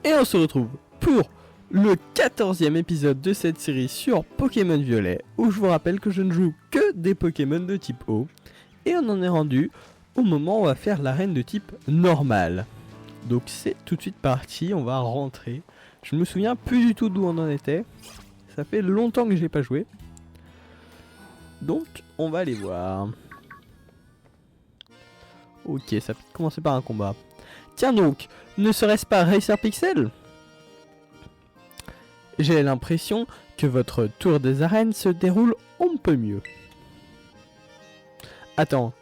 Et on se retrouve pour le 14e épisode de cette série sur Pokémon Violet, où je vous rappelle que je ne joue que des Pokémon de type eau. Et on en est rendu au moment où on va faire l'arène de type normal. Donc c'est tout de suite parti, on va rentrer. Je me souviens plus du tout d'où on en était. Ça fait longtemps que j'ai pas joué. Donc on va aller voir. Ok, ça peut commencer par un combat. Tiens donc, ne serait-ce pas Racer Pixel ? J'ai l'impression que votre tour des arènes se déroule un peu mieux. Attends,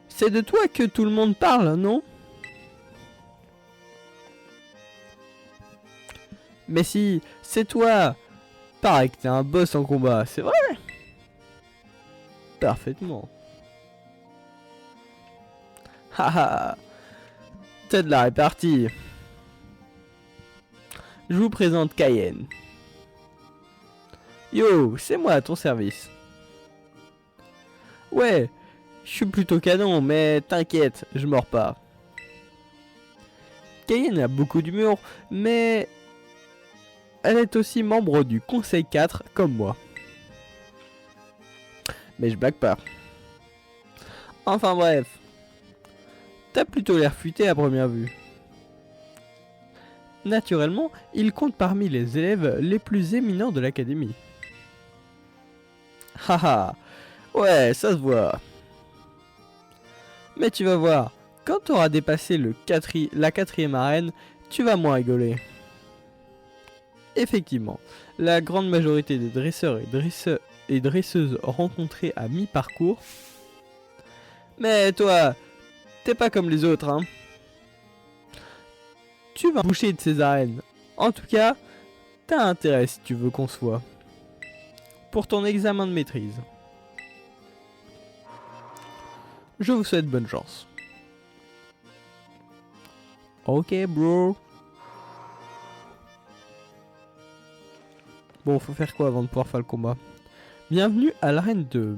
c'est de toi que tout le monde parle, non ? Mais si, c'est toi. Pareil que t'es un boss en combat, c'est vrai ? Parfaitement. Haha, t'as de la répartie. Je vous présente Cayenne. Yo, c'est moi à ton service. Ouais, je suis plutôt canon, mais t'inquiète, je mords pas. Cayenne a beaucoup d'humour, mais elle est aussi membre du Conseil 4 comme moi. Mais je blague pas. Enfin bref, t'as plutôt l'air futé à première vue. Naturellement, il compte parmi les élèves les plus éminents de l'académie. Haha, ouais, ça se voit. Mais tu vas voir, quand tu auras dépassé la quatrième arène, tu vas moins rigoler. Effectivement, la grande majorité des dresseurs et dresseuses rencontrés à mi-parcours. Mais toi, t'es pas comme les autres, hein. Tu vas boucher de ces arènes. En tout cas, t'as intérêt si tu veux qu'on se voit. Pour ton examen de maîtrise. Je vous souhaite bonne chance. Ok, bro. Bon, faut faire quoi avant de pouvoir faire le combat ? Bienvenue à l'arène de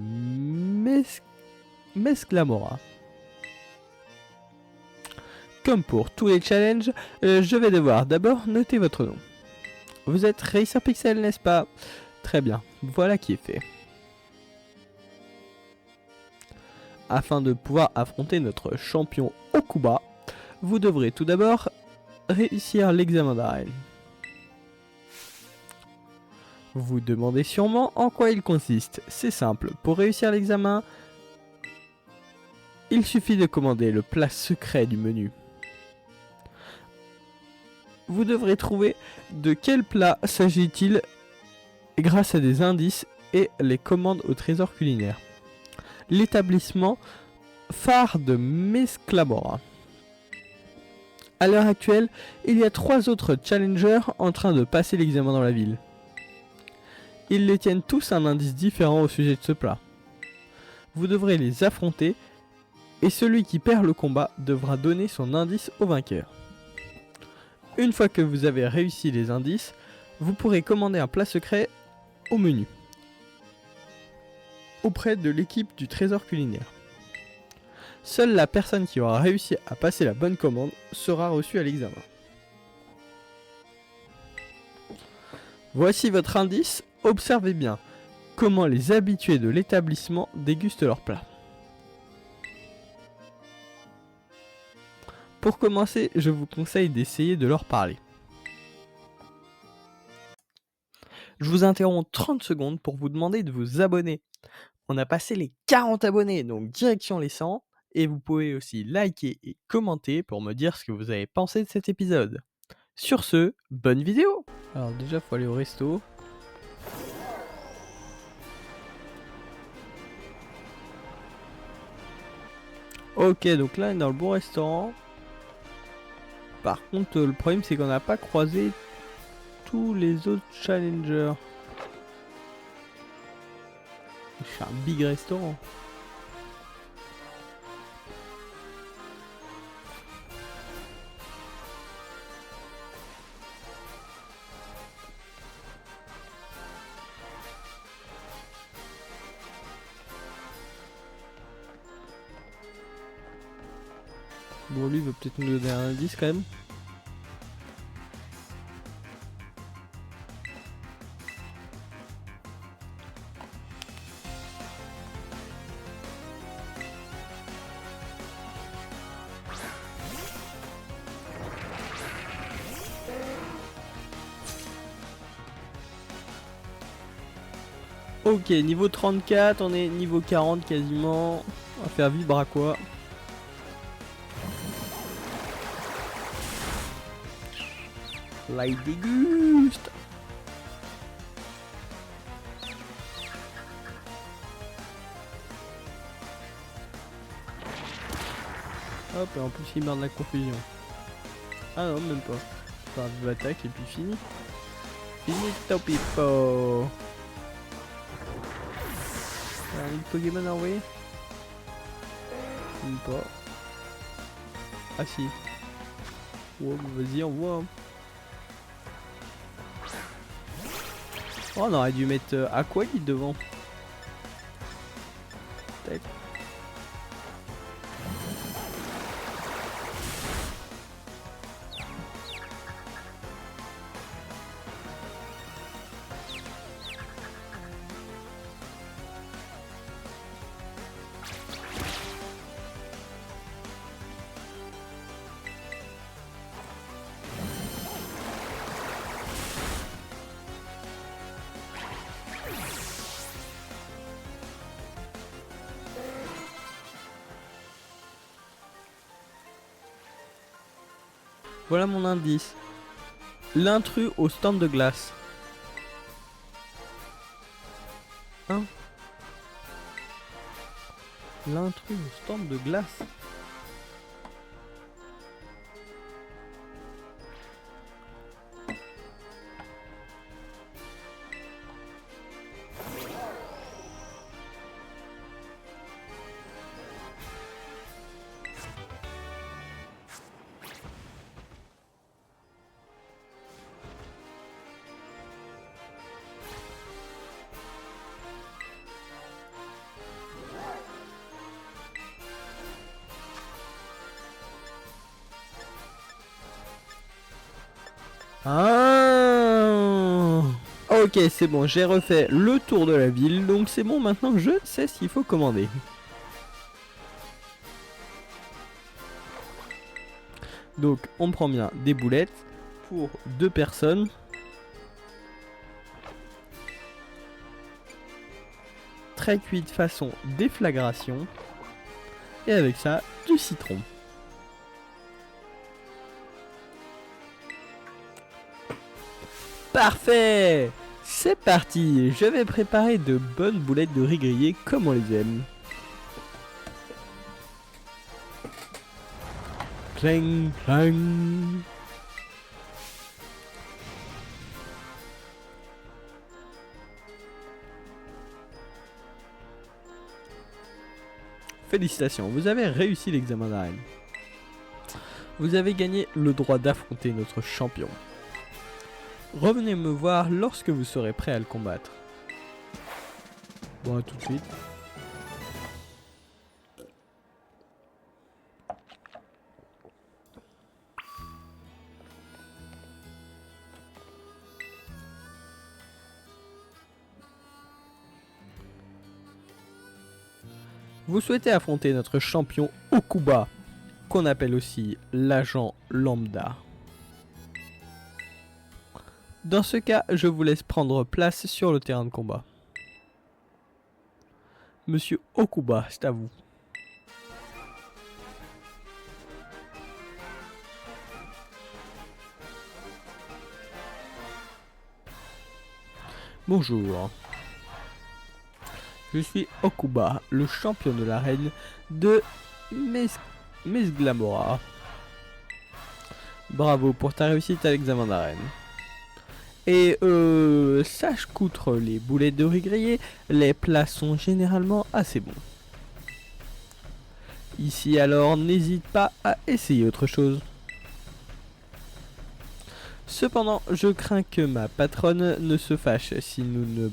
Mesclamora. Comme pour tous les challenges, je vais devoir d'abord noter votre nom. Vous êtes Racer Pixel, n'est-ce pas ? Très bien, voilà qui est fait. Afin de pouvoir affronter notre champion Okuba, vous devrez tout d'abord réussir l'examen d'arène. Vous vous demandez sûrement en quoi il consiste. C'est simple, pour réussir l'examen, il suffit de commander le plat secret du menu. Vous devrez trouver de quel plat s'agit-il grâce à des indices et les commandes au trésor culinaire. L'établissement phare de Mesclamora. À l'heure actuelle, il y a 3 autres challengers en train de passer l'examen dans la ville. Ils détiennent tous un indice différent au sujet de ce plat. Vous devrez les affronter et celui qui perd le combat devra donner son indice au vainqueur. Une fois que vous avez réussi les indices, vous pourrez commander un plat secret au menu auprès de l'équipe du trésor culinaire. Seule la personne qui aura réussi à passer la bonne commande sera reçue à l'examen. Voici votre indice, observez bien comment les habitués de l'établissement dégustent leur plat. Pour commencer, je vous conseille d'essayer de leur parler. Je vous interromps 30 secondes pour vous demander de vous abonner. On a passé les 40 abonnés, donc direction les 100. Et vous pouvez aussi liker et commenter pour me dire ce que vous avez pensé de cet épisode. Sur ce, bonne vidéo. Alors déjà, faut aller au resto. Ok, donc là, on est dans le bon restaurant. Par contre, le problème, c'est qu'on n'a pas croisé tous les autres challengers. C'est un big restaurant. Bon, lui, il veut peut-être nous donner un indice quand même. Ok, niveau 34, on est niveau 40 quasiment. On va faire vibra quoi. Là il déguste. Hop, et en plus il meurt de la confusion. Ah non, même pas. Faire vive attaque et puis fini. Finito pipo. Un Pokémon à envoyer? Même pas. Ah si. Ouais, bah vas-y, envoie. Hein. Oh, on aurait dû mettre Aqualid devant. Peut-être. Voilà mon indice. L'intrus au stand de glace. Hein? L'intrus au stand de glace. Ah. Ok, c'est bon, j'ai refait le tour de la ville, donc c'est bon, maintenant je sais ce qu'il faut commander. Donc on prend bien des boulettes pour 2 personnes. Très cuite façon déflagration. Et avec ça, du citron. Parfait! C'est parti! Je vais préparer de bonnes boulettes de riz grillé comme on les aime. Clang, clang. Félicitations, vous avez réussi l'examen d'arène. Vous avez gagné le droit d'affronter notre champion. Revenez me voir lorsque vous serez prêt à le combattre. Bon, à tout de suite. Vous souhaitez affronter notre champion Okuba, qu'on appelle aussi l'agent lambda. Dans ce cas, je vous laisse prendre place sur le terrain de combat. Monsieur Okuba, c'est à vous. Bonjour. Je suis Okuba, le champion de l'arène de Mesglamora. Bravo pour ta réussite à l'examen d'arène. Et sache qu'outre les boulettes de riz grillé, les plats sont généralement assez bons. Ici alors, n'hésite pas à essayer autre chose. Cependant, je crains que ma patronne ne se fâche si nous ne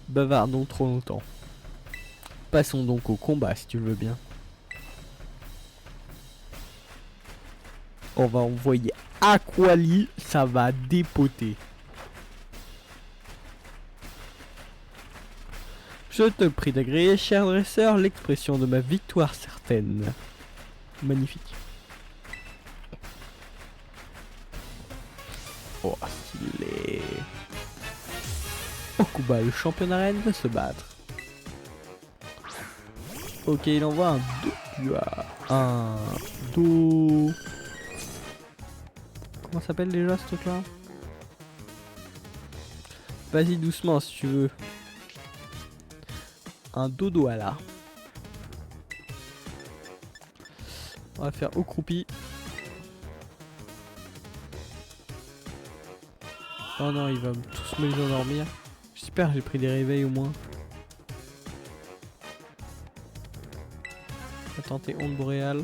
bavardons trop longtemps. Passons donc au combat si tu le veux bien. On va envoyer Aquali, ça va dépoter. Je te prie d'agréer, cher dresseur, l'expression de ma victoire certaine. Magnifique. Oh, stylé. Okuba, le champion d'arène, va se battre. Ok, il envoie un Doduo. Un Do... Comment ça s'appelle déjà ce truc là? Vas-y doucement si tu veux. Un Dodoala. On va faire Okroupi. Oh non, il va tous me les endormir. J'espère que j'ai pris des réveils au moins. On va tenter onde boréale.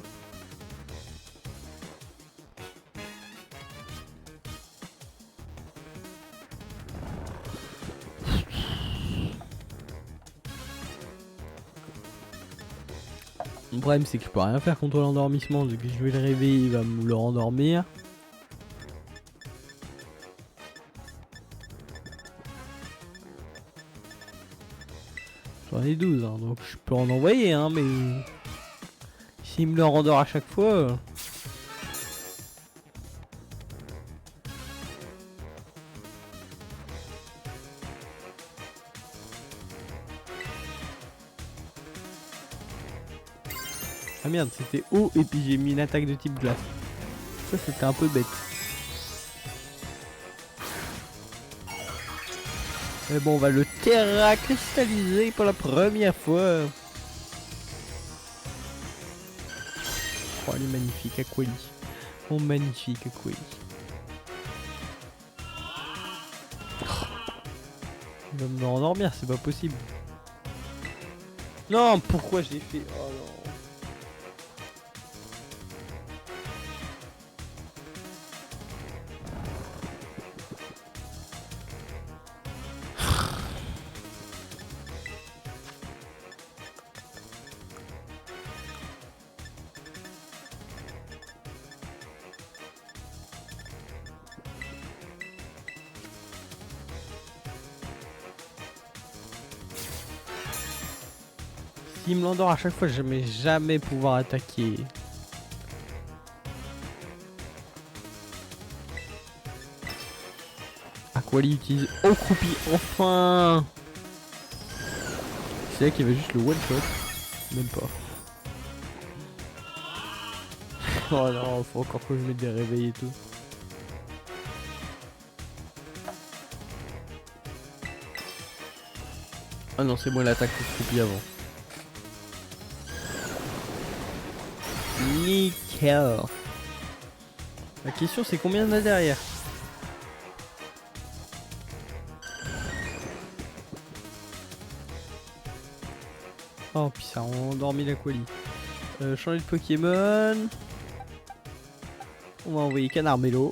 Le problème c'est que je peux rien faire contre l'endormissement. Dès que je vais le réveiller, il va me le rendormir. J'en ai 12 hein, donc je peux en envoyer hein, mais s'il me le rendort à chaque fois... Ah merde, c'était eau et puis j'ai mis une attaque de type glace. Ça c'était un peu bête. Mais bon, on va le terra cristalliser pour la première fois. Oh, elle est magnifique, Aquali. Oh, magnifique, Aquali. Il va me rendormir, c'est pas possible. Non, pourquoi j'ai fait... Oh non. S'il me l'endort à chaque fois, je ne vais jamais pouvoir attaquer. Aquali utilise Okroupi, enfin. C'est là qu'il y avait juste le one shot. Même pas. Oh non, faut encore que je mette des réveils et tout. Ah non, c'est moi l'attaque Okroupi avant. Nickel. La question c'est combien il y en a derrière. Oh puis ça a endormi la Quali. Changer de Pokémon. On va envoyer Canarmello.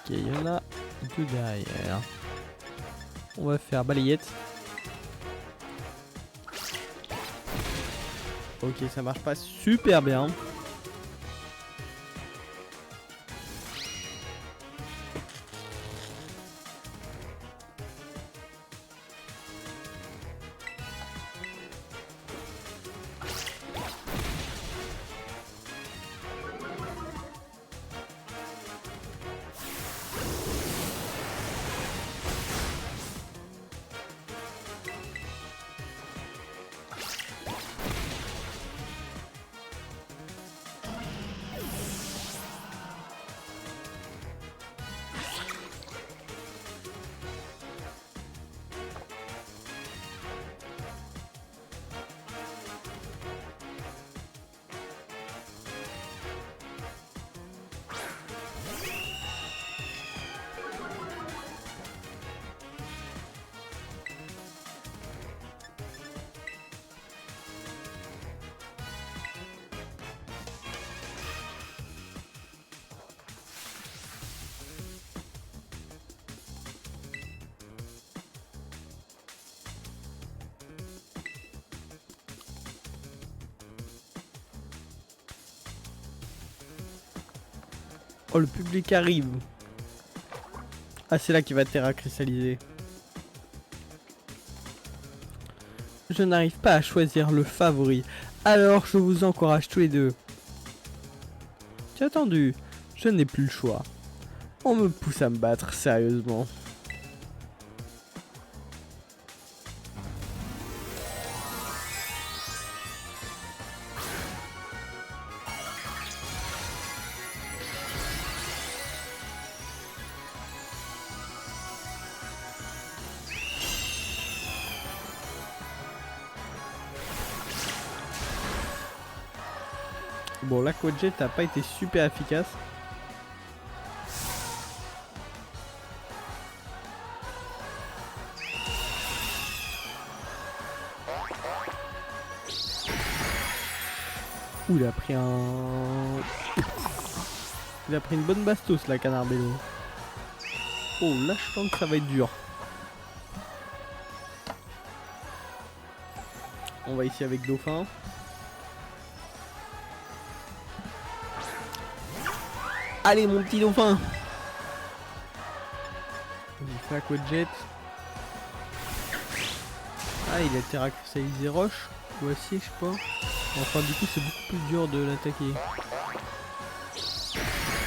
Ok, il y en a deux derrière. On va faire balayette. Ok, ça marche pas super bien. Oh, le public arrive. Ah, c'est là qu'il va terra cristalliser. je n'arrive pas à choisir le favori. Alors je vous encourage tous les deux. J'ai attendu, je n'ai plus le choix. On me pousse à me battre, sérieusement. Bon, l'Aquajet n'a pas été super efficace. Ouh, il a pris un... Il a pris une bonne bastos, la Canarbello. Oh, là, je sens que ça va être dur. On va ici avec Dauphin. Allez, mon petit Dauphin. On fait Aquajet. Ah, il a terraxalisé Roche. Ou acier, je sais pas. Enfin, du coup, c'est beaucoup plus dur de l'attaquer.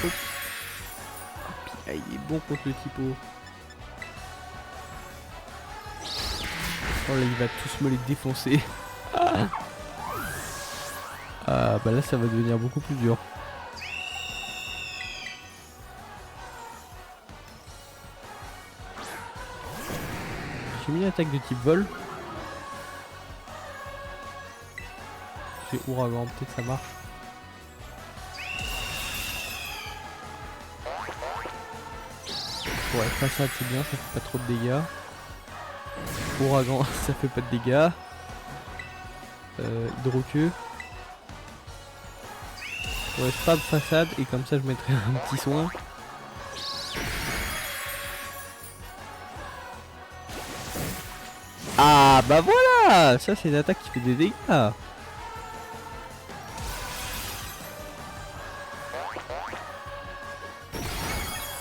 Hop. Ah, il est bon contre le typo. Oh là, il va tous me les défoncer. Ah, bah là, ça va devenir beaucoup plus dur. J'ai mis une attaque de type vol. J'ai ouragan, peut-être ça marche. Ouais, façade c'est bien, ça fait pas trop de dégâts. Ouragan, ça fait pas de dégâts. Hydroqueue. Ouais, pas de façade et comme ça je mettrai un petit soin. Ah bah voilà, ça c'est une attaque qui fait des dégâts.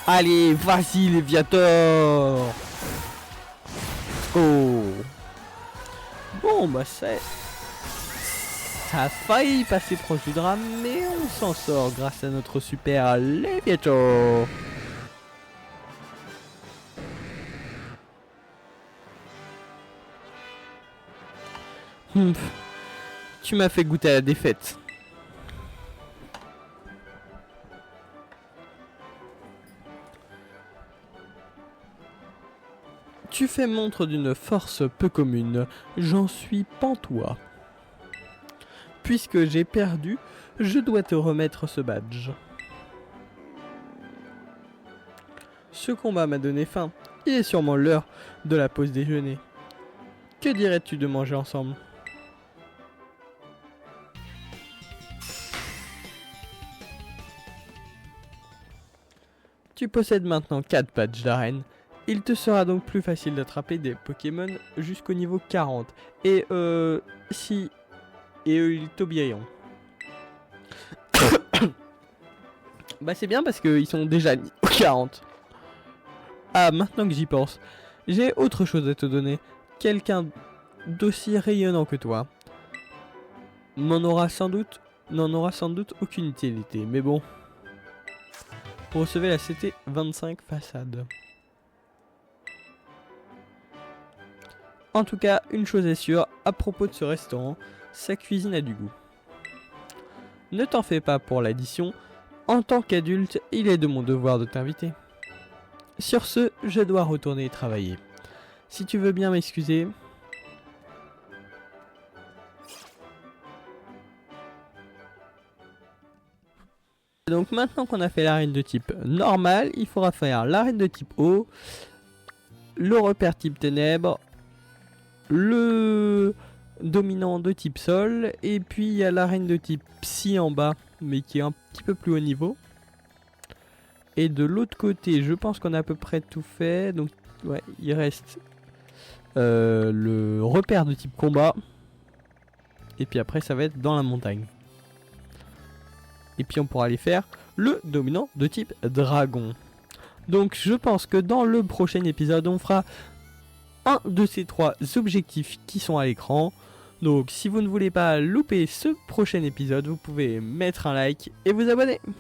Allez, vas-y Léviator. Oh. Bon bah ça a failli passer proche du drame, mais on s'en sort grâce à notre super Léviator. Tu m'as fait goûter à la défaite. Tu fais montre d'une force peu commune, j'en suis pantois. Puisque j'ai perdu, je dois te remettre ce badge. Ce combat m'a donné faim, il est sûrement l'heure de la pause déjeuner. Que dirais-tu de manger ensemble ? Tu possèdes maintenant 4 badges d'arène. Il te sera donc plus facile d'attraper des Pokémon jusqu'au niveau 40. Et si... Et ils t'obéiront. Bah c'est bien parce qu'ils sont déjà niveau 40. Ah, maintenant que j'y pense, j'ai autre chose à te donner. Quelqu'un d'aussi rayonnant que toi. N'en aura sans doute aucune utilité, mais bon. Vous recevez la CT 25 façade. En tout cas, une chose est sûre, à propos de ce restaurant, sa cuisine a du goût. Ne t'en fais pas pour l'addition, en tant qu'adulte, il est de mon devoir de t'inviter. Sur ce, je dois retourner travailler. Si tu veux bien m'excuser... Donc maintenant qu'on a fait l'arène de type normal, il faudra faire l'arène de type eau, le repère type ténèbres, le dominant de type sol, et puis il y a l'arène de type psy en bas, mais qui est un petit peu plus haut niveau. Et de l'autre côté, je pense qu'on a à peu près tout fait, donc ouais, il reste le repère de type combat, et puis après ça va être dans la montagne. Et puis on pourra aller faire le dominant de type dragon. Donc je pense que dans le prochain épisode, on fera un de ces 3 objectifs qui sont à l'écran. Donc si vous ne voulez pas louper ce prochain épisode, vous pouvez mettre un like et vous abonner.